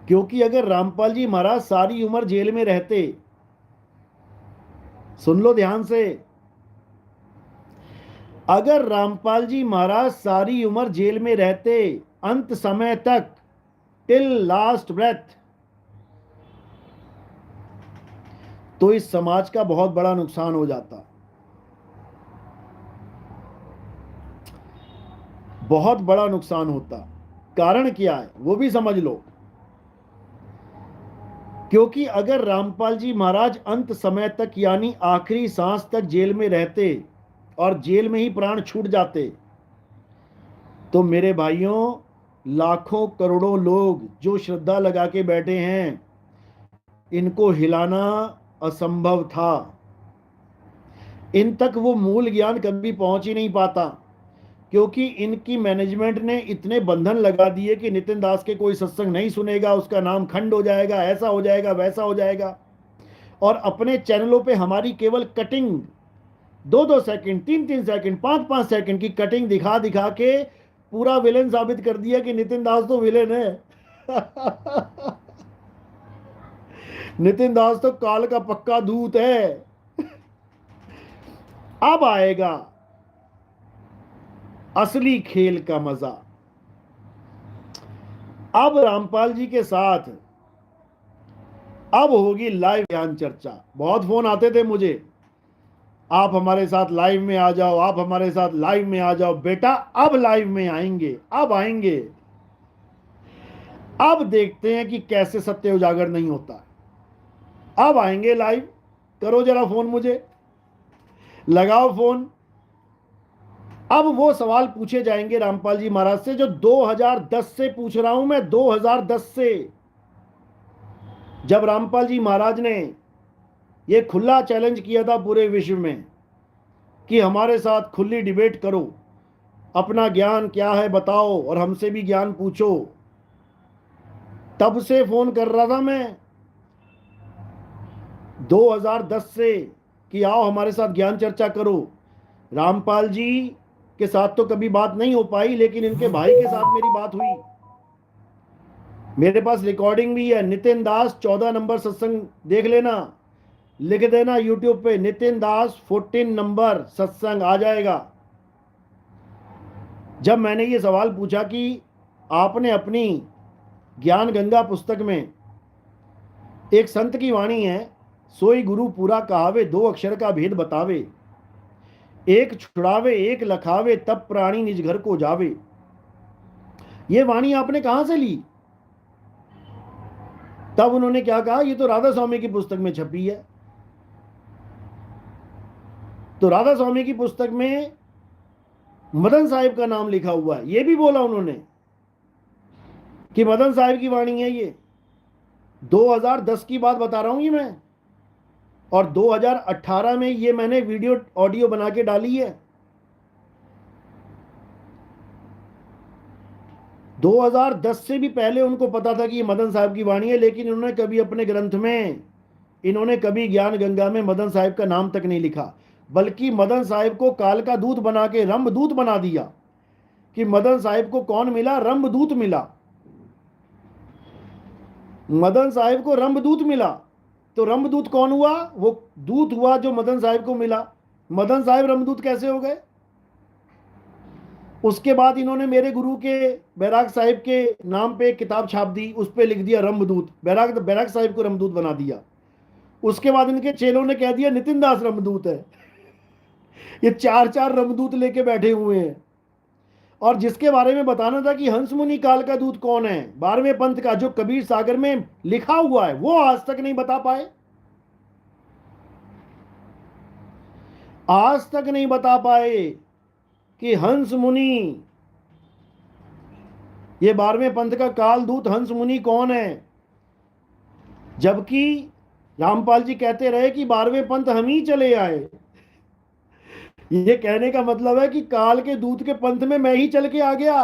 क्योंकि अगर रामपाल जी महाराज सारी उम्र जेल में रहते, सुन लो ध्यान से, अगर रामपाल जी महाराज सारी उम्र जेल में रहते, अंत समय तक, टिल लास्ट ब्रेथ, तो इस समाज का बहुत बड़ा नुकसान हो जाता, बहुत बड़ा नुकसान होता। कारण क्या है वो भी समझ लो। क्योंकि अगर रामपाल जी महाराज अंत समय तक यानी आखिरी सांस तक जेल में रहते और जेल में ही प्राण छूट जाते, तो मेरे भाइयों, लाखों करोड़ों लोग जो श्रद्धा लगा के बैठे हैं, इनको हिलाना असंभव था। इन तक वो मूल ज्ञान कभी पहुंच ही नहीं पाता, क्योंकि इनकी मैनेजमेंट ने इतने बंधन लगा दिए कि नितिन दास के कोई सत्संग नहीं सुनेगा, उसका नाम खंड हो जाएगा, ऐसा हो जाएगा, वैसा हो जाएगा। और अपने चैनलों पे हमारी केवल कटिंग, 2-2 सेकंड, 3-3 सेकंड, 5-5 सेकंड की कटिंग दिखा दिखा के पूरा विलेन साबित कर दिया कि नितिन दास तो विलेन है। नितिन दास तो काल का पक्का दूत है। अब आएगा असली खेल का मजा। अब रामपाल जी के साथ अब होगी लाइव ध्यान चर्चा। बहुत फोन आते थे मुझे, आप हमारे साथ लाइव में आ जाओ, आप हमारे साथ लाइव में आ जाओ। बेटा अब लाइव में आएंगे, अब आएंगे। अब देखते हैं कि कैसे सत्य उजागर नहीं होता। अब आएंगे लाइव। करो जरा फोन मुझे, लगाओ फोन। अब वो सवाल पूछे जाएंगे रामपाल जी महाराज से जो 2010 से पूछ रहा हूं मैं, 2010 से। जब रामपाल जी महाराज ने ये खुला चैलेंज किया था पूरे विश्व में कि हमारे साथ खुली डिबेट करो, अपना ज्ञान क्या है बताओ और हमसे भी ज्ञान पूछो, तब से फोन कर रहा था मैं, 2010 से, कि आओ हमारे साथ ज्ञान चर्चा करो। रामपाल जी के साथ तो कभी बात नहीं हो पाई, लेकिन इनके भाई के साथ मेरी बात हुई। मेरे पास रिकॉर्डिंग भी है। नितिन दास 14 नंबर सत्संग देख लेना, लिख देना यूट्यूब पे नितिन दास 14 नंबर सत्संग आ जाएगा। जब मैंने ये सवाल पूछा कि आपने अपनी ज्ञान गंगा पुस्तक में, एक संत की वाणी है, सोई गुरु पूरा कहावे, 2 अक्षर का भेद बतावे, एक छुड़ावे एक लखावे, तब प्राणी निज घर को जावे। ये वाणी आपने कहां से ली? तब उन्होंने क्या कहा, ये तो राधा स्वामी की पुस्तक में छपी है। तो राधा स्वामी की पुस्तक में मदन साहिब का नाम लिखा हुआ है, ये भी बोला उन्होंने कि मदन साहिब की वाणी है ये। 2010 की बात बता रहा हूं ये मैं, और 2018 में ये मैंने वीडियो ऑडियो बना के डाली है। 2010 से भी पहले उनको पता था कि ये मदन साहिब की वाणी है, लेकिन इन्होंने कभी अपने ग्रंथ में, इन्होंने कभी ज्ञान गंगा में मदन साहिब का नाम तक नहीं लिखा, बल्कि मदन साहिब को काल का दूत बना के रंभदूत बना दिया। कि मदन साहिब को कौन मिला? रंभदूत मिला। मदन साहिब को रंभदूत मिला। तो रंभदूत कौन हुआ? वो दूत हुआ जो मदन साहिब को मिला। मदन साहिब रंभदूत कैसे हो गए? उसके बाद इन्होंने मेरे गुरु के बैराग साहिब के नाम पे एक किताब छाप दी, उस पर लिख दिया रंभदूत, बैराग बैराग साहिब को रंभदूत बना दिया। उसके बाद इनके चेलों ने कह दिया नितिन दास रंभदूत है। ये चार चार रंभदूत लेके बैठे हुए हैं। और जिसके बारे में बताना था कि हंस मुनि काल का दूत कौन है, 12वें पंथ का, जो कबीर सागर में लिखा हुआ है, वो आज तक नहीं बता पाए। आज तक नहीं बता पाए कि हंस मुनि, ये 12वें पंथ का काल दूत हंस मुनि कौन है। जबकि रामपाल जी कहते रहे कि 12वें पंथ हम ही चले आए। ये कहने का मतलब है कि काल के दूत के पंथ में मैं ही चल के आ गया।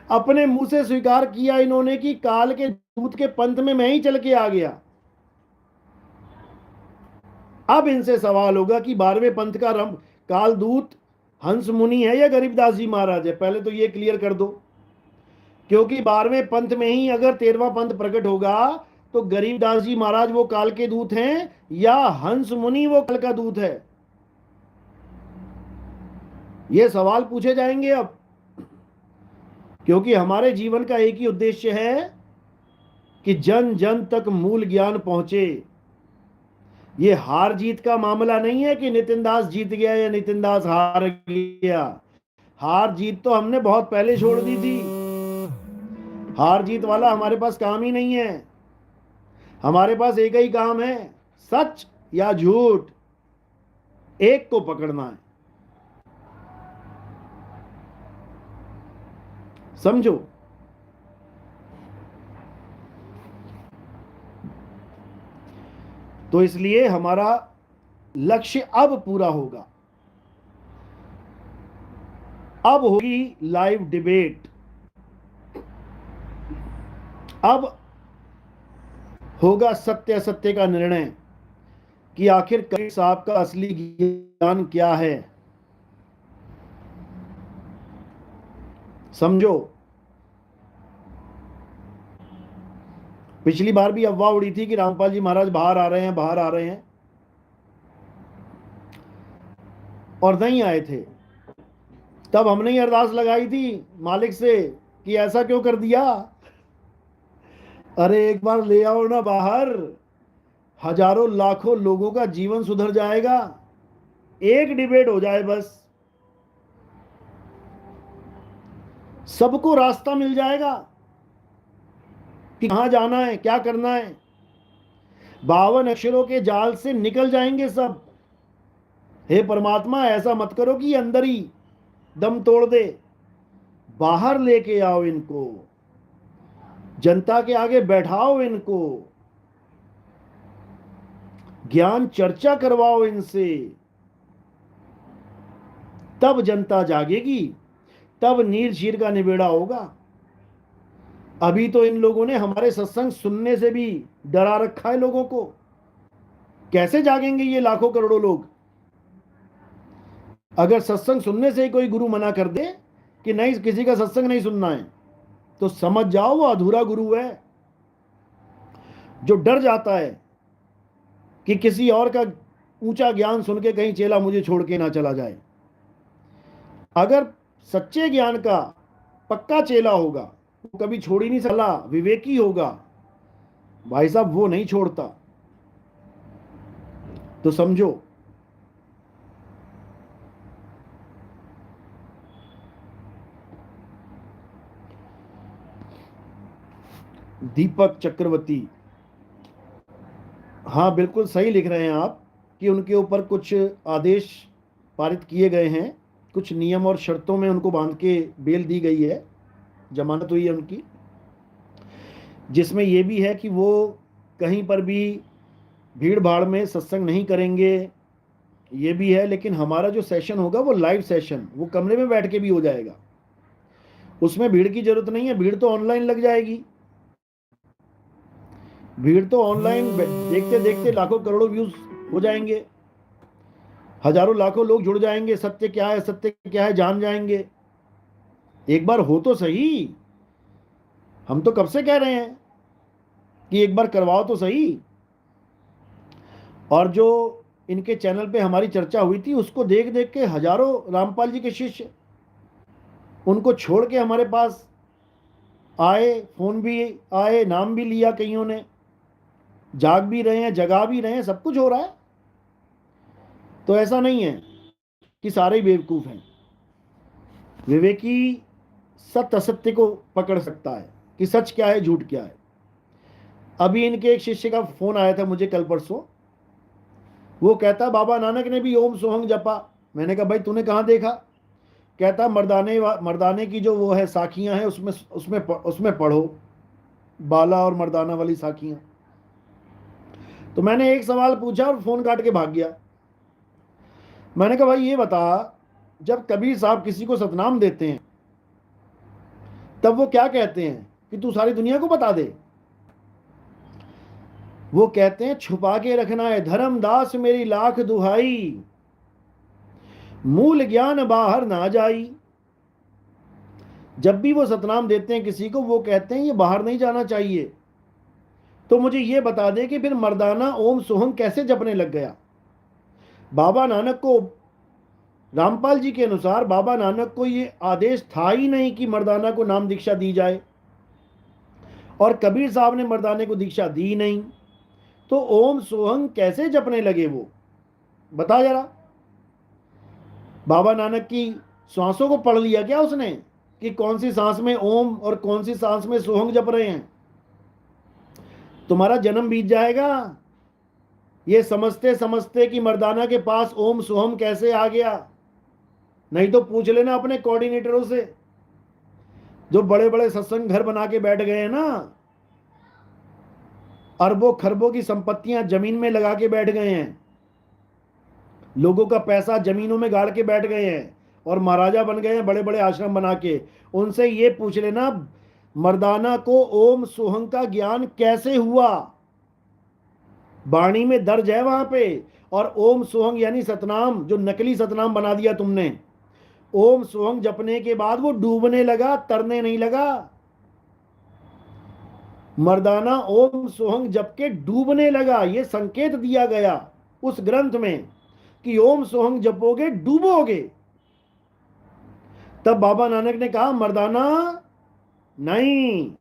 अपने मुंह से स्वीकार किया इन्होंने कि काल के दूत के पंथ में मैं ही चल के आ गया। अब इनसे सवाल होगा कि 12वें पंथ का काल दूत हंस मुनि है या गरीबदास जी महाराज है? पहले तो ये क्लियर कर दो। क्योंकि 12वें पंथ में ही अगर 13वां पंथ प्रकट होगा तो गरीबदास जी महाराज वो काल के दूत हैं या हंस मुनि वो काल का दूत है? ये सवाल पूछे जाएंगे अब, क्योंकि हमारे जीवन का एक ही उद्देश्य है कि जन जन तक मूल ज्ञान पहुंचे। ये हार जीत का मामला नहीं है कि नितिन दास जीत गया या नितिन दास हार गया। हार जीत तो हमने बहुत पहले छोड़ दी थी। हार जीत वाला हमारे पास काम ही नहीं है। हमारे पास एक ही काम है, सच या झूठ, एक को पकड़ना है। समझो। तो इसलिए हमारा लक्ष्य अब पूरा होगा। अब होगी लाइव डिबेट, अब होगा सत्य असत्य का निर्णय कि आखिर कबीर साहब का असली ज्ञान क्या है। समझो, पिछली बार भी अफवाह उड़ी थी कि रामपाल जी महाराज बाहर आ रहे हैं, बाहर आ रहे हैं, और नहीं आए थे। तब हमने ही अरदास लगाई थी मालिक से कि ऐसा क्यों कर दिया, अरे एक बार ले आओ ना बाहर, हजारों लाखों लोगों का जीवन सुधर जाएगा, एक डिबेट हो जाए बस, सबको रास्ता मिल जाएगा कि कहां जाना है, क्या करना है। 52 अक्षरों के जाल से निकल जाएंगे सब। हे परमात्मा, ऐसा मत करो कि अंदर ही दम तोड़ दे, बाहर लेके आओ इनको, जनता के आगे बैठाओ इनको, ज्ञान चर्चा करवाओ इनसे, तब जनता जागेगी, तब नीर चीर का निबेड़ा होगा। अभी तो इन लोगों ने हमारे सत्संग सुनने से भी डरा रखा है लोगों को। कैसे जागेंगे ये लाखों करोड़ों लोग? अगर सत्संग सुनने से ही कोई गुरु मना कर दे कि नहीं, किसी का सत्संग नहीं सुनना है, तो समझ जाओ वो अधूरा गुरु है। जो डर जाता है कि किसी और का ऊंचा ज्ञान सुन के कहीं चेला मुझे छोड़ के ना चला जाए। अगर सच्चे ज्ञान का पक्का चेला होगा, वो कभी छोड़ ही नहीं सकता, विवेकी होगा भाई साहब, वो नहीं छोड़ता। तो समझो, दीपक चक्रवर्ती, हाँ बिल्कुल सही लिख रहे हैं आप कि उनके ऊपर कुछ आदेश पारित किए गए हैं, कुछ नियम और शर्तों में उनको बांध के बेल दी गई है, जमानत हुई है उनकी, जिसमें यह भी है कि वो कहीं पर भी भीड़ भाड़ में सत्संग नहीं करेंगे, ये भी है। लेकिन हमारा जो सेशन होगा वो लाइव सेशन, वो कमरे में बैठ के भी हो जाएगा, उसमें भीड़ की जरूरत नहीं है। भीड़ तो ऑनलाइन लग जाएगी, भीड़ तो ऑनलाइन देखते देखते लाखों करोड़ों व्यूज हो जाएंगे, हजारों लाखों लोग जुड़ जाएंगे, सत्य क्या है सत्य क्या है जान जाएंगे। एक बार हो तो सही, हम तो कब से कह रहे हैं कि एक बार करवाओ तो सही। और जो इनके चैनल पे हमारी चर्चा हुई थी, उसको देख देख के हजारों रामपाल जी के शिष्य उनको छोड़ के हमारे पास आए, फोन भी आए, नाम भी लिया कईयों ने, जाग भी रहे हैं, जगा भी रहे हैं, सब कुछ हो रहा है। तो ऐसा नहीं है कि सारे ही बेवकूफ हैं। विवेकी सत्य असत्य को पकड़ सकता है कि सच क्या है झूठ क्या है। अभी इनके एक शिष्य का फोन आया था मुझे कल परसों, वो कहता बाबा नानक ने भी ओम सोहंग जपा। मैंने कहा भाई तूने कहाँ देखा? कहता मर्दाने की जो वो है साखियां हैं, उसमें उसमें उसमें पढ़ो, बाला और मर्दाना वाली साखियां। तो मैंने एक सवाल पूछा और फोन काट के भाग गया। मैंने कहा भाई ये बता, जब कबीर साहब किसी को सतनाम देते हैं तब वो क्या कहते हैं कि तू सारी दुनिया को बता दे? वो कहते हैं छुपा के रखना है धर्मदास मेरी लाख दुहाई, मूल ज्ञान बाहर ना जाई। जब भी वो सतनाम देते हैं किसी को, वो कहते हैं ये बाहर नहीं जाना चाहिए। तो मुझे ये बता दे कि फिर मर्दाना ओम सोहम कैसे जपने लग गया। बाबा नानक को, रामपाल जी के अनुसार बाबा नानक को ये आदेश था ही नहीं कि मर्दाना को नाम दीक्षा दी जाए, और कबीर साहब ने मर्दाने को दीक्षा दी नहीं। तो ओम सोहम कैसे जपने लगे वो, बता जरा। बाबा नानक की सांसों को पढ़ लिया क्या उसने, कि कौन सी सांस में ओम और कौन सी सांस में सोहंग जप रहे हैं? तुम्हारा जन्म बीत जाएगा ये समझते समझते कि मर्दाना के पास ओम सोहम कैसे आ गया। नहीं तो पूछ लेना अपने कोऑर्डिनेटरों से, जो बड़े बड़े सत्संग घर बना के बैठ गए हैं ना, अरबों खरबों की संपत्तियां जमीन में लगा के बैठ गए हैं, लोगों का पैसा जमीनों में गाड़ के बैठ गए हैं, और महाराजा बन गए हैं बड़े बड़े आश्रम बना के। उनसे ये पूछ लेना मर्दाना को ओम सोहंग का ज्ञान कैसे हुआ। वाणी में दर्ज है वहां पे। और ओम सोहंग यानी सतनाम, जो नकली सतनाम बना दिया तुमने, ओम सोहंग जपने के बाद वो डूबने लगा, तरने नहीं लगा। मर्दाना ओम सोहंग जप के डूबने लगा, ये संकेत दिया गया उस ग्रंथ में कि ओम सोहंग जपोगे डूबोगे। तब बाबा नानक ने कहा मर्दाना नहीं,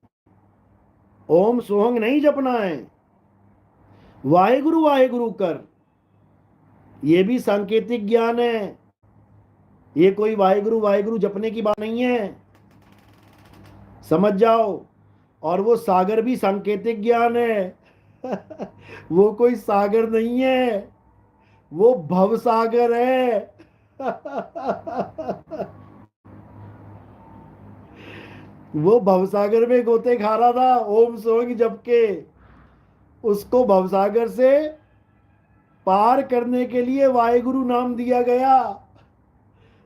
ओम सोहंग नहीं जपना है, वाहेगुरु कर। ये भी सांकेतिक ज्ञान है, ये कोई वाहेगुरु जपने की बात नहीं है, समझ जाओ। और वो सागर भी सांकेतिक ज्ञान है। वो कोई सागर नहीं है, वो भव सागर है। वो भवसागर में गोते खा रहा था ओम सोहंग जप के। उसको भवसागर से पार करने के लिए वाहेगुरु नाम दिया गया,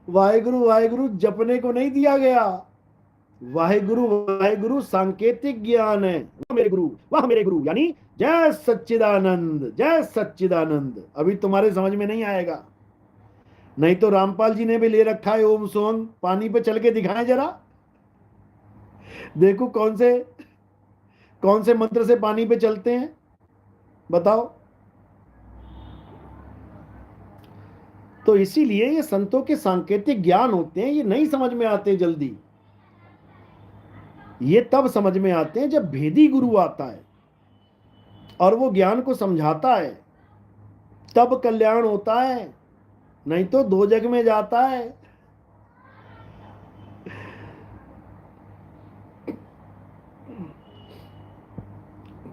वाहेगुरु जपने को नहीं दिया गया। वाहेगुरु सांकेतिक ज्ञान है। वाह मेरे गुरु यानी जय सच्चिदानंद, जय सच्चिदानंद। अभी तुम्हारे समझ में नहीं आएगा, नहीं तो रामपाल जी ने भी ले रखा है ओम सोहंग। पानी पे चल के दिखाएं जरा, देखो कौन से मंत्र से पानी पे चलते हैं, बताओ। तो इसीलिए ये संतों के सांकेतिक ज्ञान होते हैं, ये नहीं समझ में आते जल्दी। ये तब समझ में आते हैं जब भेदी गुरु आता है और वो ज्ञान को समझाता है, तब कल्याण होता है, नहीं तो दो जग में जाता है।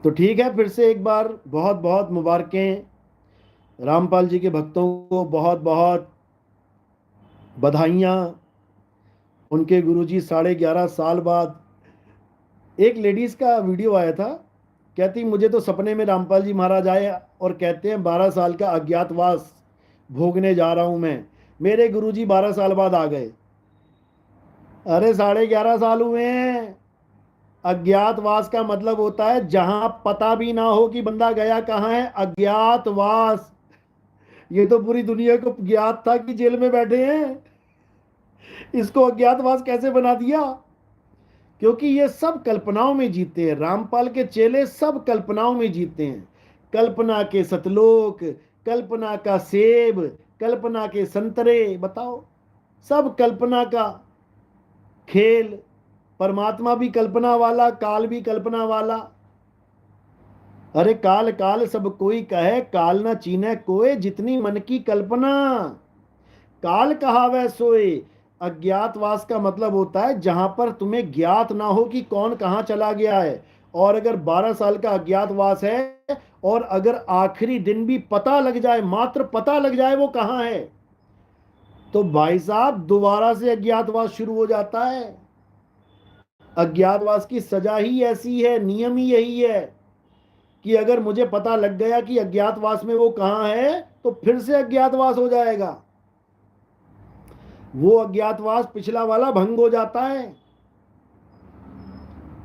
तो ठीक है, फिर से एक बार बहुत बहुत मुबारकें। रामपाल जी के भक्तों को बहुत बहुत बधाइयाँ। उनके गुरुजी 11.5 साल बाद, एक लेडीज का वीडियो आया था, कहती मुझे तो सपने में रामपाल जी महाराज आए और कहते हैं 12 साल का अज्ञातवास भोगने जा रहा हूं मैं। मेरे गुरुजी 12 साल बाद आ गए। अरे 11.5 साल हुए हैं। अज्ञातवास का मतलब होता है जहां पता भी ना हो कि बंदा गया कहां है, अज्ञातवास। ये तो पूरी दुनिया को ज्ञात था कि जेल में बैठे हैं, इसको अज्ञातवास कैसे बना दिया? क्योंकि ये सब कल्पनाओं में जीते हैं। रामपाल के चेले सब कल्पनाओं में जीते हैं। कल्पना के सतलोक, कल्पना का सेब, कल्पना के संतरे, बताओ, सब कल्पना का खेल। परमात्मा भी कल्पना वाला, काल भी कल्पना वाला। अरे काल काल सब कोई कहे, काल न चीने कोय, जितनी मन की कल्पना। काल कहावै सोए। अज्ञातवास का मतलब होता है जहां पर तुम्हें ज्ञात ना हो कि कौन कहां चला गया है। और अगर 12 साल का अज्ञातवास है और अगर आखिरी दिन भी पता लग जाए, मात्र पता लग जाए वो कहां है, तो भाई साहब दोबारा से अज्ञातवास शुरू हो जाता है। अज्ञातवास की सजा ही ऐसी है, नियम ही यही है कि अगर मुझे पता लग गया कि अज्ञातवास में वो कहां है, तो फिर से अज्ञातवास हो जाएगा। वो अज्ञातवास पिछला वाला भंग हो जाता है।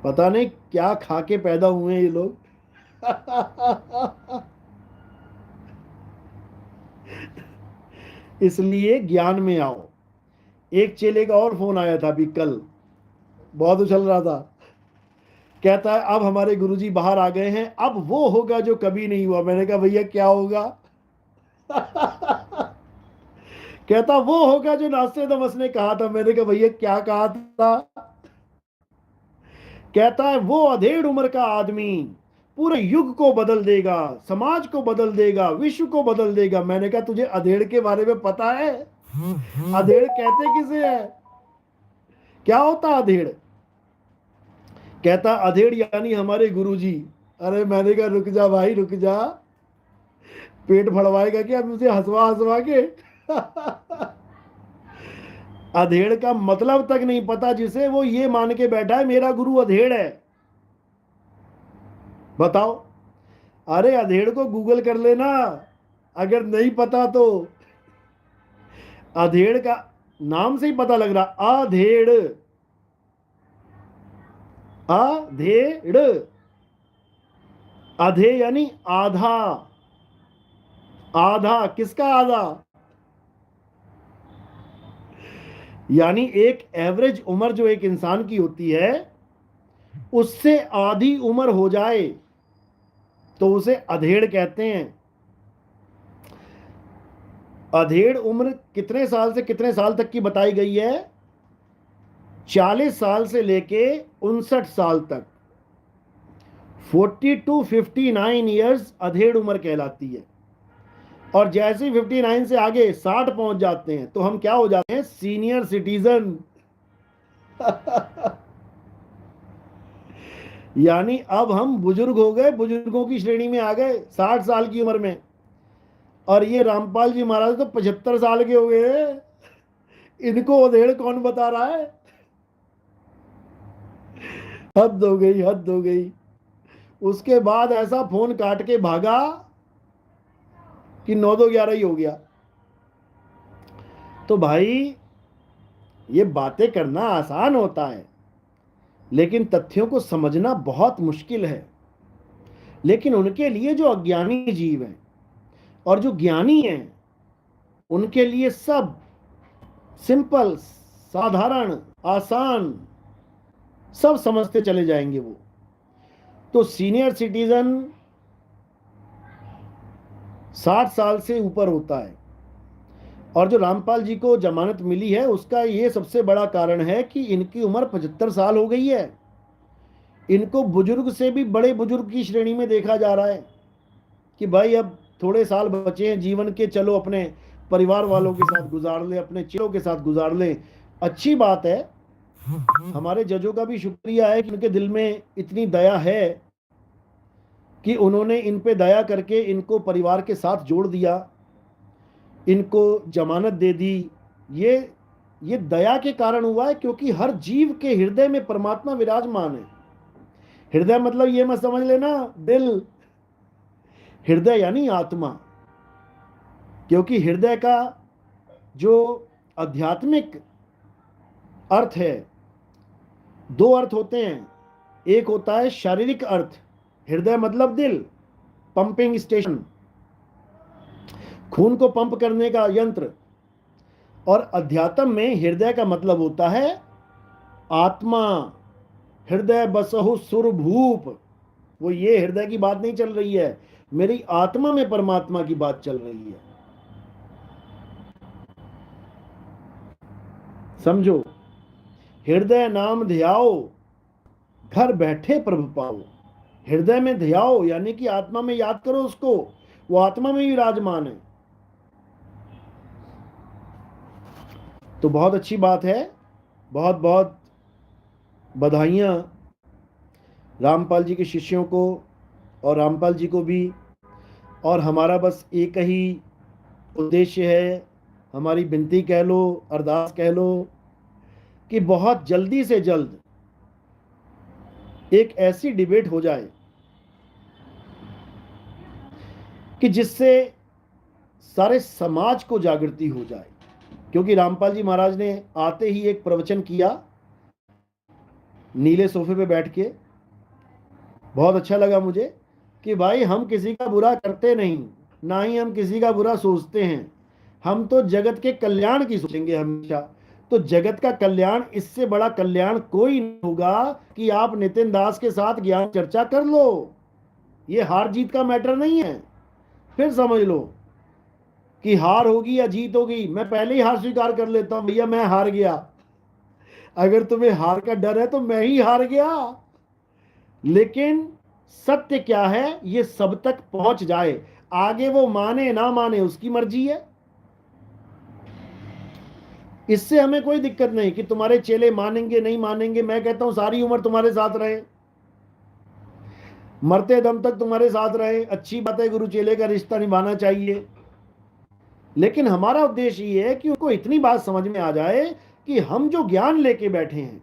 पता नहीं क्या खा के पैदा हुए हैं ये लोग। इसलिए ज्ञान में आओ। एक चेले का और फोन आया था अभी कल, बहुत उछल रहा था। कहता है अब हमारे गुरुजी बाहर आ गए हैं, अब वो होगा जो कभी नहीं हुआ। मैंने कहा भैया क्या होगा? कहता वो होगा जो नास्त्रोदमस ने कहा था। मैंने कहा भैया क्या कहा था? कहता है वो अधेड़ उम्र का आदमी पूरे युग को बदल देगा, समाज को बदल देगा, विश्व को बदल देगा। मैंने कहा तुझे अधेड़ के बारे में पता है? अधेड़ कहते किसे है? क्या होता अधेड़? कहता अधेड़ यानी हमारे गुरुजी। अरे मैंने कहा रुक जा भाई रुक जा, पेट फड़वाएगा क्या मुझे हंसवा हंसवा के? अधेड़ का मतलब तक नहीं पता जिसे, वो ये मान के बैठा है मेरा गुरु अधेड़ है। बताओ। अरे अधेड़ को गूगल कर लेना अगर नहीं पता तो। अधेड़ का नाम से ही पता लग रहा, अधेड़। अधेड़, अधे यानी आधा। आधा किसका आधा? यानी एक एवरेज उम्र जो एक इंसान की होती है, उससे आधी उम्र हो जाए तो उसे अधेड़ कहते हैं। अधेड़ उम्र कितने साल से कितने साल तक की बताई गई है? 40 साल से लेके 59 साल तक। 40 to 59 ईयर्स अधेड़ उम्र कहलाती है। और जैसे 59 से आगे 60 पहुंच जाते हैं तो हम क्या हो जाते हैं? Senior citizen. यानी अब हम बुजुर्ग हो गए, बुजुर्गों की श्रेणी में आ गए 60 साल की उम्र में। और ये रामपाल जी महाराज तो 75 साल के हो गए। इनको अधेड़ कौन बता रहा है? हद हो गई, हद हो गई। उसके बाद ऐसा फोन काट के भागा कि 9-2-11 ही हो गया। तो भाई ये बातें करना आसान होता है, लेकिन तथ्यों को समझना बहुत मुश्किल है। लेकिन उनके लिए जो अज्ञानी जीव हैं और जो ज्ञानी हैं, उनके लिए सब सिंपल, साधारण, आसान, सब समझते चले जाएंगे वो। तो सीनियर सिटीजन 60 साल से ऊपर होता है। और जो रामपाल जी को जमानत मिली है उसका ये सबसे बड़ा कारण है कि इनकी उम्र 75 साल हो गई है। इनको बुजुर्ग से भी बड़े बुजुर्ग की श्रेणी में देखा जा रहा है कि भाई अब थोड़े साल बचे हैं जीवन के, चलो अपने परिवार वालों के साथ गुजार ले, अपने चेलों के साथ गुजार ले। अच्छी बात है। हमारे जजों का भी शुक्रिया है कि उनके दिल में इतनी दया है कि उन्होंने इन पे दया करके इनको परिवार के साथ जोड़ दिया, इनको जमानत दे दी। ये दया के कारण हुआ है, क्योंकि हर जीव के हृदय में परमात्मा विराजमान है। हृदय मतलब ये मत समझ लेना दिल, हृदय यानी आत्मा। क्योंकि हृदय का जो आध्यात्मिक अर्थ है, दो अर्थ होते हैं। एक होता है शारीरिक अर्थ, हृदय मतलब दिल, पंपिंग स्टेशन, खून को पंप करने का यंत्र। और अध्यात्म में हृदय का मतलब होता है आत्मा। हृदय बसहु सुरभूप। वो ये हृदय की बात नहीं चल रही है, मेरी आत्मा में परमात्मा की बात चल रही है। समझो, हृदय नाम ध्याओ, घर बैठे प्रभु पाओ। हृदय में ध्याओ यानी कि आत्मा में याद करो उसको, वो आत्मा में विराजमान है। तो बहुत अच्छी बात है। बहुत बहुत बधाइयाँ रामपाल जी के शिष्यों को और रामपाल जी को भी। और हमारा बस एक ही उद्देश्य है, हमारी विनती कह लो, अरदास कह लो, कि बहुत जल्दी से जल्द एक ऐसी डिबेट हो जाए कि जिससे सारे समाज को जागृति हो जाए। क्योंकि रामपाल जी महाराज ने आते ही एक प्रवचन किया नीले सोफे पे बैठ के, बहुत अच्छा लगा मुझे कि भाई हम किसी का बुरा करते नहीं, ना ही हम किसी का बुरा सोचते हैं, हम तो जगत के कल्याण की सोचेंगे हमेशा। तो जगत का कल्याण, इससे बड़ा कल्याण कोई नहीं होगा कि आप नितिन दास के साथ ज्ञान चर्चा कर लो। ये हार जीत का मैटर नहीं है। फिर समझ लो कि हार होगी या जीत होगी, मैं पहले ही हार स्वीकार कर लेता हूं, भैया मैं हार गया। अगर तुम्हें हार का डर है तो मैं ही हार गया। लेकिन सत्य क्या है, ये सब तक पहुंच जाए, आगे वो माने ना माने उसकी मर्जी है। इससे हमें कोई दिक्कत नहीं कि तुम्हारे चेले मानेंगे नहीं मानेंगे। मैं कहता हूं सारी उम्र तुम्हारे साथ रहे, मरते दम तक तुम्हारे साथ रहे, अच्छी बात है, गुरु चेले का रिश्ता निभाना चाहिए। लेकिन हमारा उद्देश्य ये है कि उनको इतनी बात समझ में आ जाए कि हम जो ज्ञान लेके बैठे हैं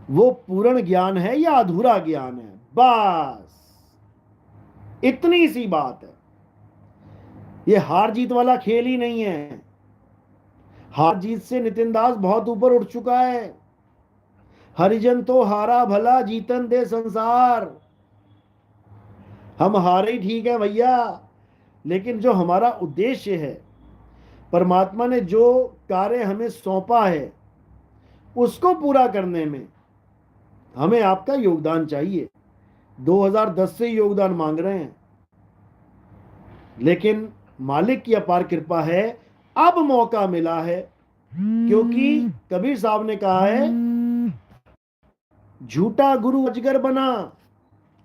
वो पूर्ण ज्ञान है या अधूरा ज्ञान है, बस इतनी सी बात है। ये हार जीत वाला खेल ही नहीं है। हार जीत से नितिन दास बहुत ऊपर उठ चुका है। हरिजन तो हारा भला जीतन दे संसार। हम हारे ही ठीक है भैया, लेकिन जो हमारा उद्देश्य है, परमात्मा ने जो कार्य हमें सौंपा है उसको पूरा करने में हमें आपका योगदान चाहिए। 2010 से योगदान मांग रहे हैं, लेकिन मालिक की अपार कृपा है, अब मौका मिला है। क्योंकि कबीर साहब ने कहा है, झूठा गुरु अजगर बना,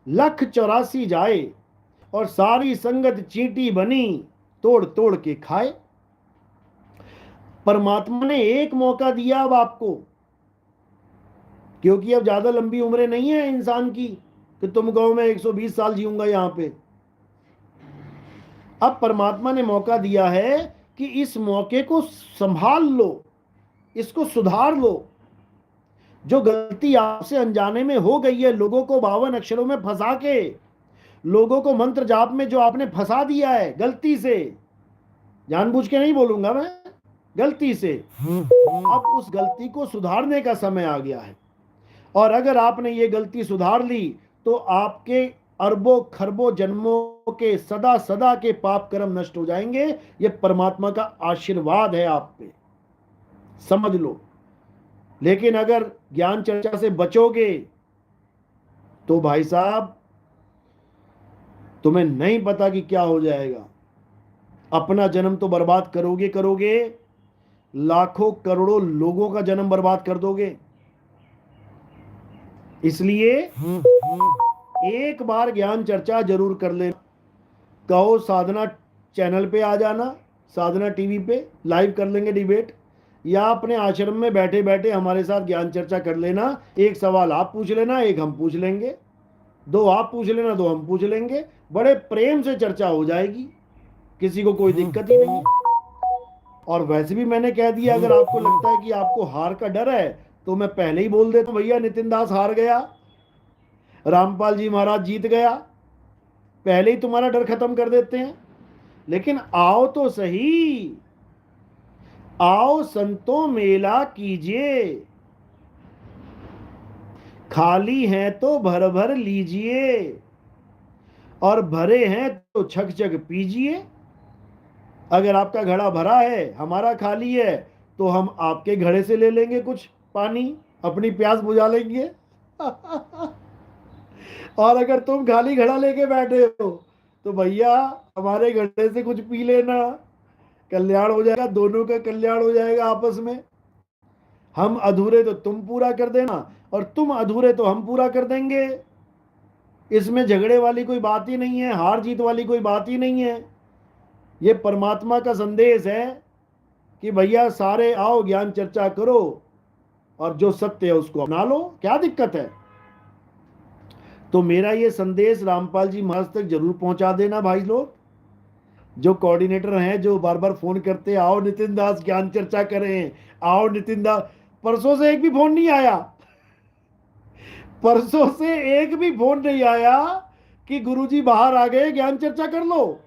1,84 जाए, और सारी संगत चींटी बनी, तोड़ तोड़ के खाए। परमात्मा ने एक मौका दिया अब आपको, क्योंकि अब ज्यादा लंबी उम्रें नहीं है इंसान की कि तुम कहो मैं 120 साल जीऊंगा यहां पे। अब परमात्मा ने मौका दिया है कि इस मौके को संभाल लो, इसको सुधार लो। जो गलती आपसे अनजाने में हो गई है, लोगों को 52 अक्षरों में फंसा के, लोगों को मंत्र जाप में जो आपने फंसा दिया है गलती से, जानबूझ के नहीं बोलूंगा मैं, गलती से, अब उस गलती को सुधारने का समय आ गया है। और अगर आपने ये गलती सुधार ली तो आपके अरबों खरबों जन्मों के सदा सदा के पाप कर्म नष्ट हो जाएंगे। ये परमात्मा का आशीर्वाद है आप पे, समझ लो। लेकिन अगर ज्ञान चर्चा से बचोगे तो भाई साहब तुम्हें नहीं पता कि क्या हो जाएगा। अपना जन्म तो बर्बाद करोगे करोगे, लाखों करोड़ों लोगों का जन्म बर्बाद कर दोगे। इसलिए एक बार ज्ञान चर्चा जरूर कर लेना। कहो साधना चैनल पे आ जाना, साधना टीवी पे लाइव कर लेंगे डिबेट, या अपने आश्रम में बैठे बैठे हमारे साथ ज्ञान चर्चा कर लेना। एक सवाल आप पूछ लेना, एक हम पूछ लेंगे, दो आप पूछ लेना, दो हम पूछ लेंगे। बड़े प्रेम से चर्चा हो जाएगी, किसी को कोई दिक्कत ही नहीं है। और वैसे भी मैंने कह दिया, अगर आपको लगता है कि आपको हार का डर है तो मैं पहले ही बोल देता हूं, भैया नितिन दास हार गया, रामपाल जी महाराज जीत गया, पहले ही तुम्हारा डर खत्म कर देते हैं। लेकिन आओ तो सही, आओ संतों मेला कीजिए, खाली हैं तो भर भर लीजिए, और भरे हैं तो छक छक पीजिए। अगर आपका घड़ा भरा है, हमारा खाली है, तो हम आपके घड़े से ले लेंगे कुछ पानी, अपनी प्यास बुझा लेंगे। और अगर तुम खाली घड़ा लेके बैठे हो तो भैया हमारे घड़े से कुछ पी लेना, कल्याण हो जाएगा, दोनों का कल्याण हो जाएगा आपस में। हम अधूरे तो तुम पूरा कर देना, और तुम अधूरे तो हम पूरा कर देंगे। इसमें झगड़े वाली कोई बात ही नहीं है, हार जीत वाली कोई बात ही नहीं है। ये परमात्मा का संदेश है कि भैया सारे आओ ज्ञान चर्चा करो, और जो सत्य है उसको अपना लो, क्या दिक्कत है। तो मेरा ये संदेश रामपाल जी महाराज तक जरूर पहुंचा देना भाई लोग, जो कोऑर्डिनेटर हैं, जो बार बार फोन करते आओ नितिन दास ज्ञान चर्चा करें, आओ नितिन दास। परसों से एक भी फोन नहीं आया, परसों से एक भी फोन नहीं आया कि गुरुजी बाहर आ गए ज्ञान चर्चा कर लो,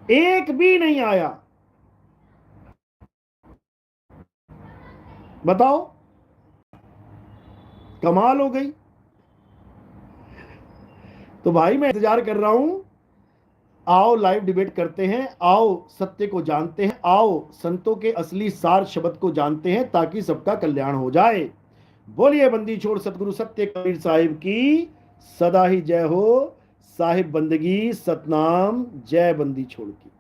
एक भी नहीं आया। बताओ, कमाल हो गई। तो भाई मैं इंतजार कर रहा हूं आओ लाइव डिबेट करते हैं, आओ सत्य को जानते हैं, आओ संतों के असली सार शब्द को जानते हैं, ताकि सबका कल्याण हो जाए। बोलिए बंदी छोड़ सतगुरु सत्य कबीर साहिब की सदा ही जय हो। साहिब बंदगी सतनाम, जय बंदी छोड़ की।